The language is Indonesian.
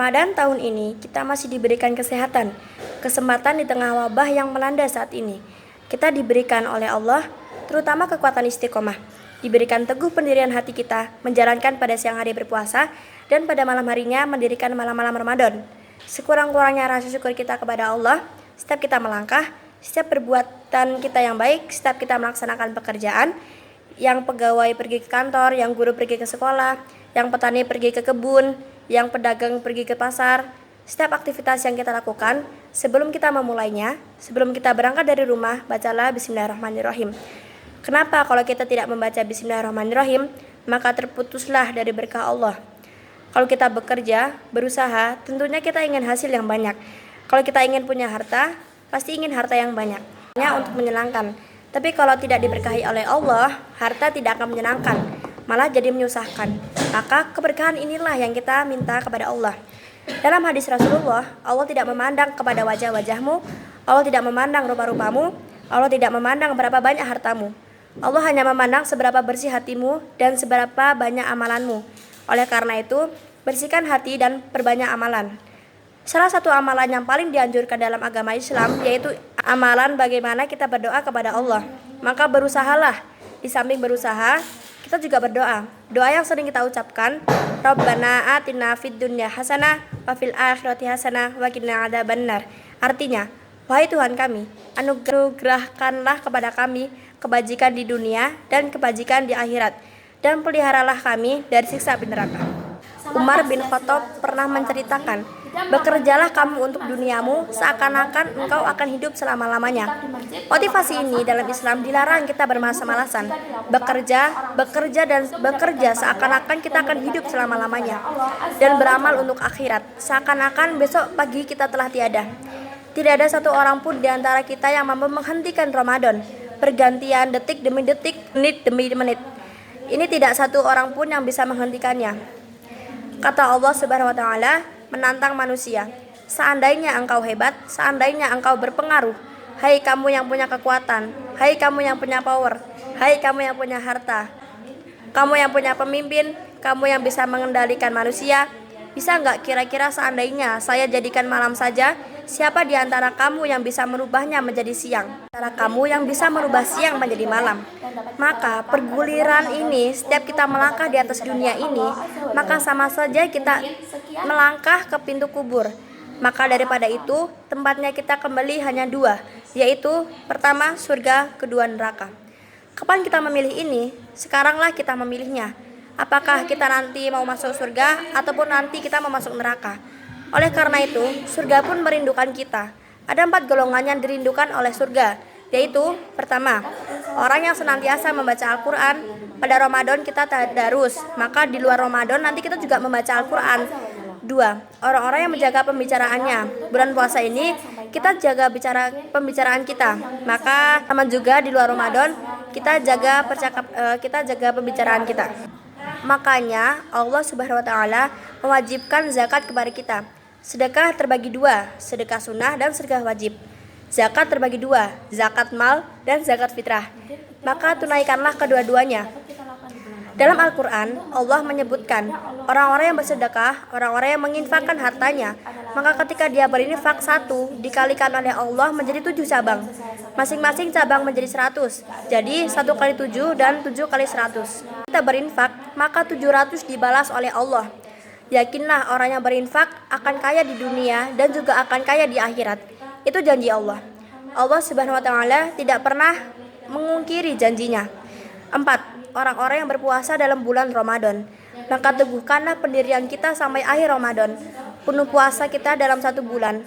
Ramadan tahun ini kita masih diberikan kesehatan, kesempatan di tengah wabah yang melanda saat ini. Kita diberikan oleh Allah, terutama kekuatan istiqomah, diberikan teguh pendirian hati kita, menjalankan pada siang hari berpuasa, dan pada malam harinya mendirikan malam-malam Ramadan. Sekurang-kurangnya rasa syukur kita kepada Allah, setiap kita melangkah, setiap perbuatan kita yang baik, setiap kita melaksanakan pekerjaan, yang pegawai pergi ke kantor, yang guru pergi ke sekolah, yang petani pergi ke kebun, yang pedagang pergi ke pasar. Setiap aktivitas yang kita lakukan, sebelum kita memulainya, sebelum kita berangkat dari rumah, bacalah Bismillahirrahmanirrahim. Kenapa kalau kita tidak membaca Bismillahirrahmanirrahim, maka terputuslah dari berkah Allah. Kalau kita bekerja, berusaha, tentunya kita ingin hasil yang banyak. Kalau kita ingin punya harta, pasti ingin harta yang banyak, untuk menyenangkan. Tapi kalau tidak diberkahi oleh Allah, harta tidak akan menyenangkan, malah jadi menyusahkan. Maka keberkahan inilah yang kita minta kepada Allah. Dalam hadis Rasulullah, Allah tidak memandang kepada wajah-wajahmu, Allah tidak memandang rupa-rupamu, Allah tidak memandang berapa banyak hartamu. Allah hanya memandang seberapa bersih hatimu dan seberapa banyak amalanmu. Oleh karena itu, bersihkan hati dan perbanyak amalan. Salah satu amalan yang paling dianjurkan dalam agama Islam yaitu amalan bagaimana kita berdoa kepada Allah. Maka berusahalah, di samping berusaha, kita juga berdoa. Doa yang sering kita ucapkan, Rabbana atina fid dunya hasanah wa fil akhirati hasanah wa qina adzabannar. Artinya, wahai Tuhan kami, anugerahkanlah kepada kami kebajikan di dunia dan kebajikan di akhirat, dan peliharalah kami dari siksa api neraka. Umar bin Khattab pernah menceritakan, bekerjalah kamu untuk duniamu seakan-akan engkau akan hidup selama-lamanya. Motivasi ini dalam Islam dilarang kita bermalas-malasan. Bekerja seakan-akan kita akan hidup selama-lamanya. Dan beramal untuk akhirat, seakan-akan besok pagi kita telah tiada. Tidak ada satu orang pun di antara kita yang mampu menghentikan Ramadan, pergantian detik demi detik, menit demi menit. Ini tidak satu orang pun yang bisa menghentikannya. Kata Allah Subhanahu wa taala menantang manusia, seandainya engkau hebat, seandainya engkau berpengaruh, hai kamu yang punya kekuatan, hai kamu yang punya power, hai kamu yang punya harta, kamu yang punya pemimpin, kamu yang bisa mengendalikan manusia, bisa enggak kira-kira seandainya saya jadikan malam saja, siapa di antara kamu yang bisa merubahnya menjadi siang? Antara kamu yang bisa merubah siang menjadi malam. Maka perguliran ini, setiap kita melangkah di atas dunia ini, maka sama saja kita melangkah ke pintu kubur. Maka daripada itu, tempatnya kita kembali hanya dua, yaitu pertama surga, kedua neraka. Kapan kita memilih ini? Sekaranglah kita memilihnya. Apakah kita nanti mau masuk surga ataupun nanti kita mau masuk neraka? Oleh karena itu, surga pun merindukan kita. Ada 4 golongan yang dirindukan oleh surga, yaitu pertama, orang yang senantiasa membaca Al-Quran. Pada Ramadan kita tadarus, maka di luar Ramadan nanti kita juga membaca Al-Quran. 2, orang-orang yang menjaga pembicaraannya. Bulan puasa ini kita jaga pembicaraan kita, maka sama juga di luar Ramadan kita jaga pembicaraan kita. Makanya Allah Subhanahu wa taala mewajibkan zakat kepada kita. Sedekah terbagi dua, sedekah sunnah dan sedekah wajib. Zakat terbagi dua, zakat mal dan zakat fitrah. Maka tunaikanlah kedua-duanya. Dalam Al-Quran, Allah menyebutkan orang-orang yang bersedekah, orang-orang yang menginfakkan hartanya, maka ketika dia berinfak 1, dikalikan oleh Allah menjadi 7 cabang. Masing-masing cabang menjadi 100. Jadi 1 kali 7 dan 7 kali 100. Kita berinfak, maka 700 dibalas oleh Allah. Yakinlah orang yang berinfak akan kaya di dunia dan juga akan kaya di akhirat. Itu janji Allah. Allah Subhanahu wa taala tidak pernah mengungkiri janjinya. 4, orang-orang yang berpuasa dalam bulan Ramadan. Maka teguhkanlah pendirian kita sampai akhir Ramadan. Penuh puasa kita dalam 1 bulan.